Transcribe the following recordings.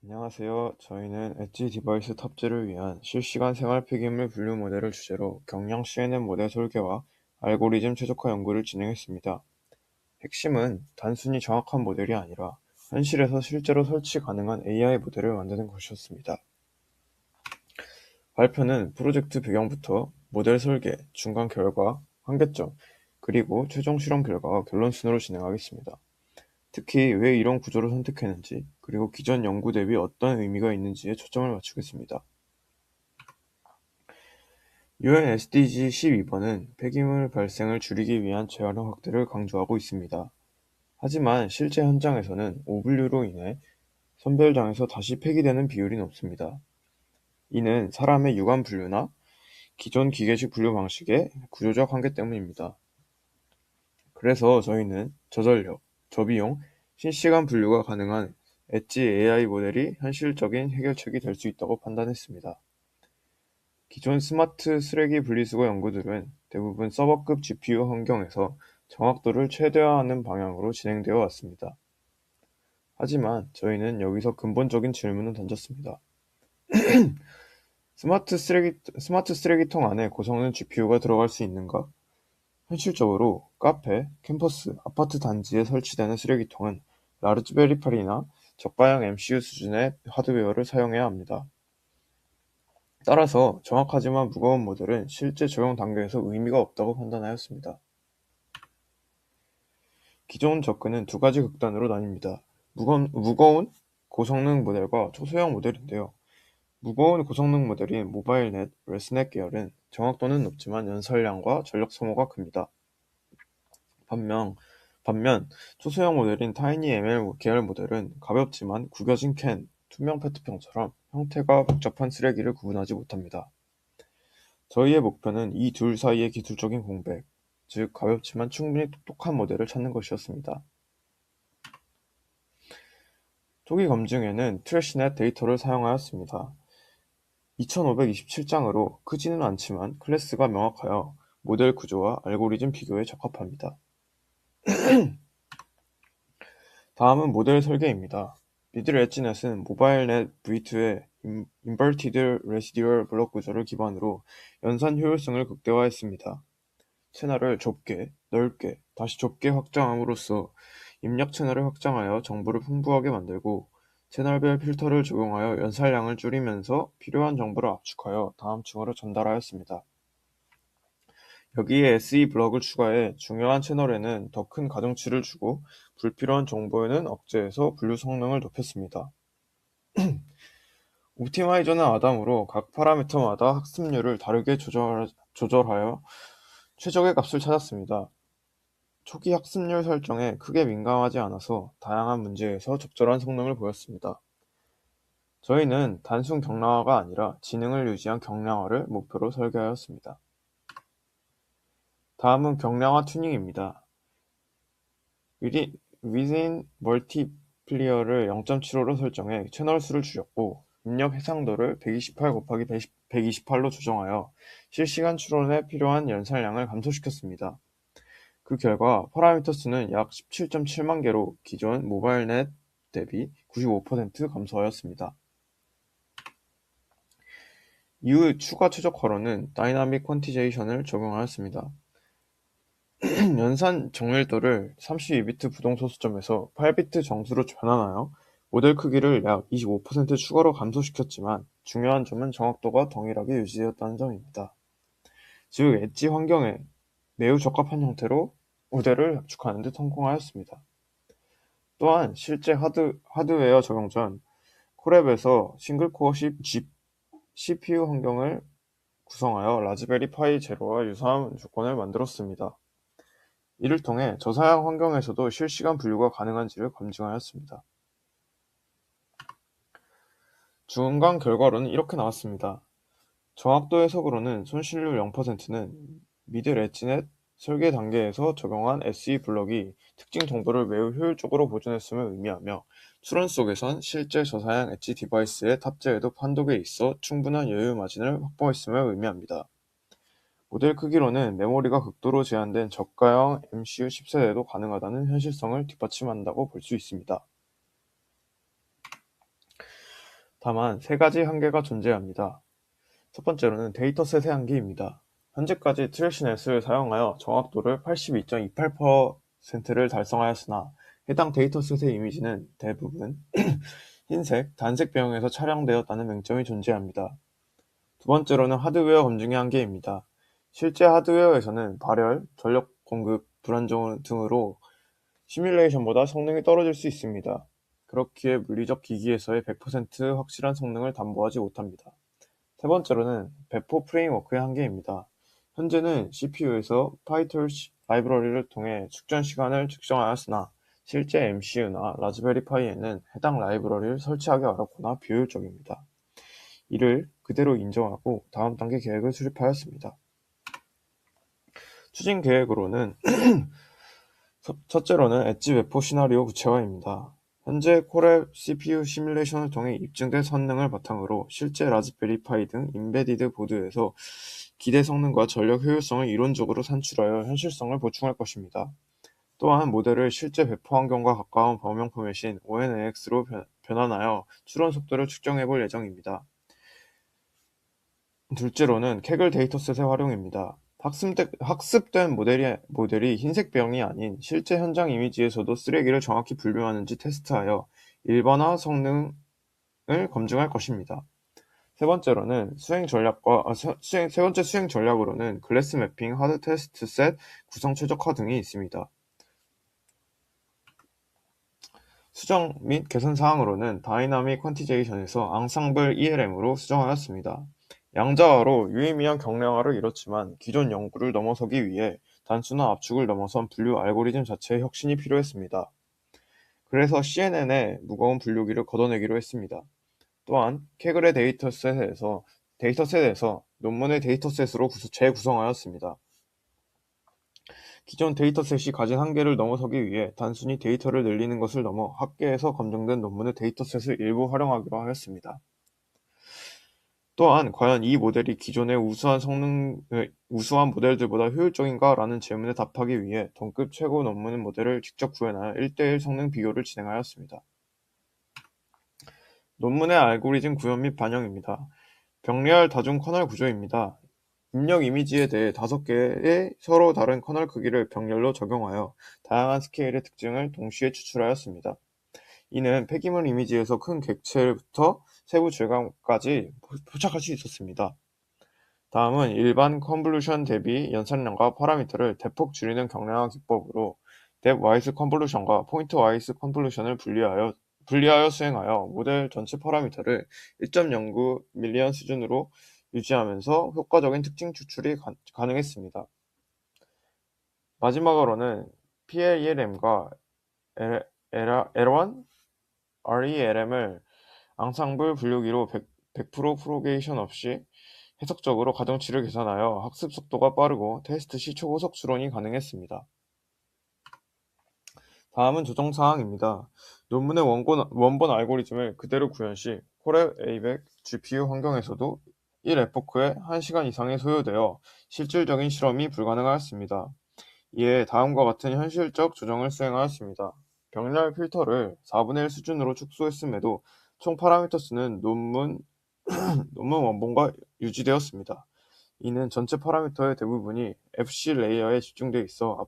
안녕하세요. 저희는 엣지 디바이스 탑재를 위한 실시간 생활 폐기물 분류 모델을 주제로 경량 CNN 모델 설계와 알고리즘 최적화 연구를 진행했습니다. 핵심은 단순히 정확한 모델이 아니라 현실에서 실제로 설치 가능한 AI 모델을 만드는 것이었습니다. 발표는 프로젝트 배경부터 모델 설계, 중간 결과, 한계점, 그리고 최종 실험 결과와 결론 순으로 진행하겠습니다. 특히 왜 이런 구조를 선택했는지, 그리고 기존 연구 대비 어떤 의미가 있는지에 초점을 맞추겠습니다. UN SDG 12번은 폐기물 발생을 줄이기 위한 재활용 확대를 강조하고 있습니다. 하지만 실제 현장에서는 오분류로 인해 선별장에서 다시 폐기되는 비율이 높습니다. 이는 사람의 유관 분류나 기존 기계식 분류 방식의 구조적 한계 때문입니다. 그래서 저희는 저전력, 저비용, 실시간 분류가 가능한 엣지 AI 모델이 현실적인 해결책이 될 수 있다고 판단했습니다. 기존 스마트 쓰레기 분리수거 연구들은 대부분 서버급 GPU 환경에서 정확도를 최대화하는 방향으로 진행되어 왔습니다. 하지만 저희는 여기서 근본적인 질문을 던졌습니다. 스마트 쓰레기통 안에 고성능 GPU가 들어갈 수 있는가? 현실적으로 카페, 캠퍼스, 아파트 단지에 설치되는 쓰레기통은 라즈베리 파이나 저가형 MCU 수준의 하드웨어를 사용해야 합니다. 따라서 정확하지만 무거운 모델은 실제 적용 단계에서 의미가 없다고 판단하였습니다. 기존 접근은 두 가지 극단으로 나뉩니다. 무거운 고성능 모델과 초소형 모델인데요. 무거운 고성능 모델인 모바일넷, 레스넷 계열은 정확도는 높지만 연설량과 전력 소모가 큽니다. 반면 초소형 모델인 타이니ML 계열 모델은 가볍지만 구겨진 캔, 투명 페트병처럼 형태가 복잡한 쓰레기를 구분하지 못합니다. 저희의 목표는 이 둘 사이의 기술적인 공백, 즉 가볍지만 충분히 똑똑한 모델을 찾는 것이었습니다. 초기 검증에는 트래시넷 데이터를 사용하였습니다. 2527장으로 크지는 않지만 클래스가 명확하여 모델 구조와 알고리즘 비교에 적합합니다. 다음은 모델 설계입니다. 미들 엣지넷은 모바일넷 V2의 인버티드 레시듀얼 블록 구조를 기반으로 연산 효율성을 극대화했습니다. 채널을 좁게, 넓게, 다시 좁게 확장함으로써 입력 채널을 확장하여 정보를 풍부하게 만들고 채널별 필터를 적용하여 연산량을 줄이면서 필요한 정보를 압축하여 다음 층으로 전달하였습니다. 여기에 SE 블럭을 추가해 중요한 채널에는 더 큰 가중치를 주고 불필요한 정보에는 억제해서 분류 성능을 높였습니다. 옵티마이저는 아담으로 각 파라미터마다 학습률을 다르게 조절하여 최적의 값을 찾았습니다. 초기 학습률 설정에 크게 민감하지 않아서 다양한 문제에서 적절한 성능을 보였습니다. 저희는 단순 경량화가 아니라 지능을 유지한 경량화를 목표로 설계하였습니다. 다음은 경량화 튜닝입니다. within 멀티플리어를 0.75로 설정해 채널 수를 줄였고 입력 해상도를 128 곱하기 128로 조정하여 실시간 추론에 필요한 연산량을 감소시켰습니다. 그 결과 파라미터 수는 약 17.7만 개로 기존 모바일넷 대비 95% 감소하였습니다. 이후 추가 최적화로는 다이나믹 퀀티제이션을 적용하였습니다. 연산 정밀도를 32비트 부동소 수점에서 8비트 정수로 변환하여 모델 크기를 약 25% 추가로 감소시켰지만 중요한 점은 정확도가 동일하게 유지되었다는 점입니다. 즉 엣지 환경에 매우 적합한 형태로 모델을 압축하는 데 성공하였습니다. 또한 실제 하드웨어 적용 전 콜랩에서 싱글코어 CPU 환경을 구성하여 라즈베리 파이 제로와 유사한 조건을 만들었습니다. 이를 통해 저사양 환경에서도 실시간 분류가 가능한지를 검증하였습니다. 중간 결과로는 이렇게 나왔습니다. 정확도 해석으로는 손실률 0%는 미들 엣지넷 설계 단계에서 적용한 SE 블럭이 특징 정보를 매우 효율적으로 보존했음을 의미하며 추론 속에선 실제 저사양 엣지 디바이스의 탑재에도 판독에 있어 충분한 여유 마진을 확보했음을 의미합니다. 모델 크기로는 메모리가 극도로 제한된 저가형 MCU 10세대도 가능하다는 현실성을 뒷받침한다고 볼 수 있습니다. 다만 세 가지 한계가 존재합니다. 첫 번째로는 데이터셋의 한계입니다. 현재까지 트래시넷을 사용하여 정확도를 82.28%를 달성하였으나 해당 데이터셋의 이미지는 대부분 흰색, 단색 배경에서 촬영되었다는 맹점이 존재합니다. 두 번째로는 하드웨어 검증의 한계입니다. 실제 하드웨어에서는 발열, 전력 공급, 불안정 등으로 시뮬레이션보다 성능이 떨어질 수 있습니다. 그렇기에 물리적 기기에서의 100% 확실한 성능을 담보하지 못합니다. 세 번째로는 배포 프레임워크의 한계입니다. 현재는 CPU에서 PyTorch 라이브러리를 통해 축전 시간을 측정하였으나 실제 MCU나 라즈베리 파이에는 해당 라이브러리를 설치하기 어렵거나 비효율적입니다. 이를 그대로 인정하고 다음 단계 계획을 수립하였습니다. 추진 계획으로는 첫째로는 엣지 배포 시나리오 구체화입니다. 현재 코렐 CPU 시뮬레이션을 통해 입증된 성능을 바탕으로 실제 라즈베리 파이 등 인베디드 보드에서 기대 성능과 전력 효율성을 이론적으로 산출하여 현실성을 보충할 것입니다. 또한 모델을 실제 배포 환경과 가까운 범용 포맷인 ONNX로 변환하여 추론 속도를 측정해 볼 예정입니다. 둘째로는 캐글 데이터셋의 활용입니다. 학습된 모델이 흰색 배경이 아닌 실제 현장 이미지에서도 쓰레기를 정확히 분류하는지 테스트하여 일반화 성능을 검증할 것입니다. 세 번째 수행 전략으로는 글래스 매핑, 하드 테스트 셋, 구성 최적화 등이 있습니다. 수정 및 개선 사항으로는 다이나믹 퀀티제이션에서 앙상블 ELM으로 수정하였습니다. 양자화로 유의미한 경량화를 이뤘지만 기존 연구를 넘어서기 위해 단수나 압축을 넘어선 분류 알고리즘 자체의 혁신이 필요했습니다. 그래서 CNN의 무거운 분류기를 걷어내기로 했습니다. 또한 케글의 데이터셋에서 논문의 데이터셋으로 재구성하였습니다. 기존 데이터셋이 가진 한계를 넘어서기 위해 단순히 데이터를 늘리는 것을 넘어 학계에서 검증된 논문의 데이터셋을 일부 활용하기로 하였습니다. 또한 과연 이 모델이 기존의 우수한 모델들보다 효율적인가? 라는 질문에 답하기 위해 동급 최고 논문 모델을 직접 구현하여 1:1 성능 비교를 진행하였습니다. 논문의 알고리즘 구현 및 반영입니다. 병렬 다중 커널 구조입니다. 입력 이미지에 대해 5개의 서로 다른 커널 크기를 병렬로 적용하여 다양한 스케일의 특징을 동시에 추출하였습니다. 이는 폐기물 이미지에서 큰 객체부터 세부 질감까지 포착할 수 있었습니다. 다음은 일반 컨볼루션 대비 연산량과 파라미터를 대폭 줄이는 경량화 기법으로 뎁와이스 컨볼루션과 포인트 와이스 컨볼루션을 분리하여 수행하여 모델 전체 파라미터를 1.09 밀리언 수준으로 유지하면서 효과적인 특징 추출이 가능했습니다. 마지막으로는 PLELM과 L1 RELM을 앙상블 분류기로 100% 프로게이션 없이 해석적으로 가중치를 계산하여 학습 속도가 빠르고 테스트 시 초고속 추론이 가능했습니다. 다음은 조정사항입니다. 논문의 원본 알고리즘을 그대로 구현 시 코렐 A100 GPU 환경에서도 1에포크에 1시간 이상이 소요되어 실질적인 실험이 불가능하였습니다. 이에 다음과 같은 현실적 조정을 수행하였습니다. 병렬 필터를 4분의 1 수준으로 축소했음에도 총 파라미터 수는 논문 원본과 유지되었습니다. 이는 전체 파라미터의 대부분이 FC 레이어에 집중되어 있어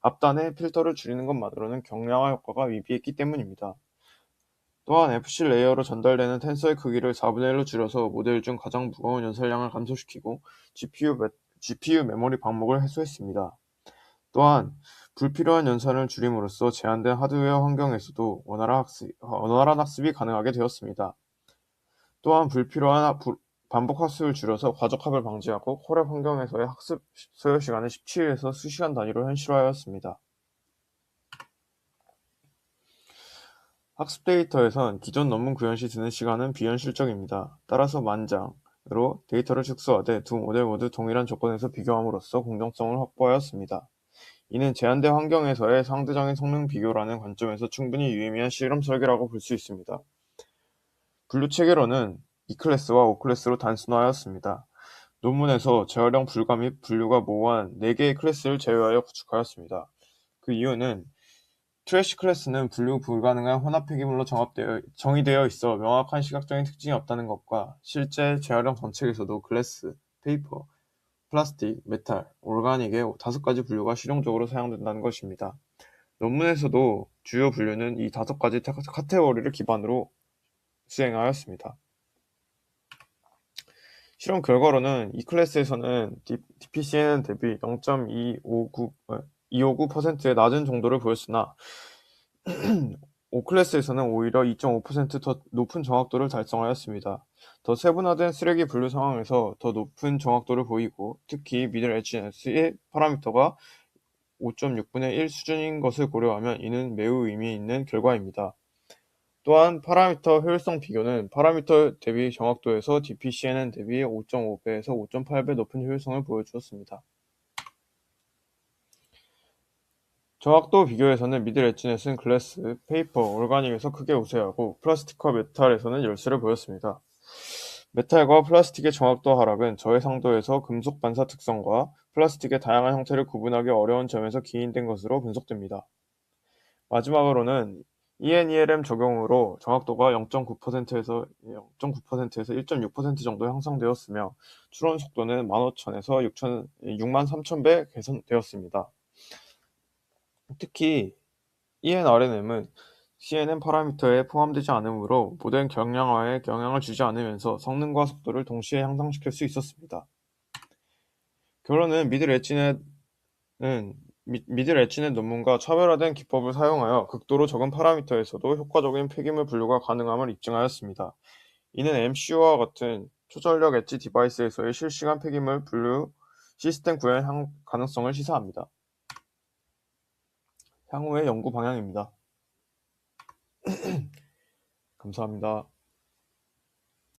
앞단의 필터를 줄이는 것만으로는 경량화 효과가 미비했기 때문입니다. 또한 FC 레이어로 전달되는 텐서의 크기를 4분의 1로 줄여서 모델 중 가장 무거운 연산량을 감소시키고 GPU 메모리 방목을 해소했습니다. 또한 불필요한 연산을 줄임으로써 제한된 하드웨어 환경에서도 원활한 학습이 가능하게 되었습니다. 또한 불필요한 반복 학습을 줄여서 과적합을 방지하고 코렐 환경에서의 학습 소요 시간을 17에서 수시간 단위로 현실화하였습니다. 학습 데이터에선 기존 논문 구현 시 드는 시간은 비현실적입니다. 따라서 만장으로 데이터를 축소하되 두 모델 모두 동일한 조건에서 비교함으로써 공정성을 확보하였습니다. 이는 제한된 환경에서의 상대적인 성능 비교라는 관점에서 충분히 유의미한 실험 설계라고 볼 수 있습니다. 분류 체계로는 E클래스와 O클래스로 단순화하였습니다. 논문에서 재활용 불가 및 분류가 모호한 4개의 클래스를 제외하여 구축하였습니다. 그 이유는 트래시 클래스는 분류 불가능한 혼합 폐기물로 정의되어 있어 명확한 시각적인 특징이 없다는 것과 실제 재활용 정책에서도 글래스, 페이퍼, 플라스틱, 메탈, 올가닉의 5가지 분류가 실용적으로 사용된다는 것입니다. 논문에서도 주요 분류는 이 5가지 카테고리를 기반으로 수행하였습니다. 실험 결과로는 이 클래스에서는 DPCN 대비 0.259%의 낮은 정도를 보였으나 O 클래스에서는 오히려 2.5%더 높은 정확도를 달성하였습니다. 더 세분화된 쓰레기 분류 상황에서 더 높은 정확도를 보이고 특히 미들 엣지너스의 파라미터가 5.6분의 1 수준인 것을 고려하면 이는 매우 의미 있는 결과입니다. 또한 파라미터 효율성 비교는 파라미터 대비 정확도에서 DPCNN 대비 5.5배에서 5.8배 높은 효율성을 보여주었습니다. 정확도 비교에서는 미들 엣지넷은 글래스, 페이퍼, 올가닉에서 크게 우세하고 플라스틱과 메탈에서는 열세를 보였습니다. 메탈과 플라스틱의 정확도 하락은 저해상도에서 금속 반사 특성과 플라스틱의 다양한 형태를 구분하기 어려운 점에서 기인된 것으로 분석됩니다. 마지막으로는 ENELM 적용으로 정확도가 0.9%에서 1.6% 정도 향상되었으며 추론 속도는 15,000에서 63,000배 개선되었습니다. 특히 ENRNM은 CNN 파라미터에 포함되지 않으므로 모든 경량화에 영향을 주지 않으면서 성능과 속도를 동시에 향상시킬 수 있었습니다. 결론은 미들 엣지넷 논문과 차별화된 기법을 사용하여 극도로 적은 파라미터에서도 효과적인 폐기물 분류가 가능함을 입증하였습니다. 이는 MCU와 같은 초전력 엣지 디바이스에서의 실시간 폐기물 분류 시스템 구현 가능성을 시사합니다. 향후의 연구 방향입니다. 감사합니다.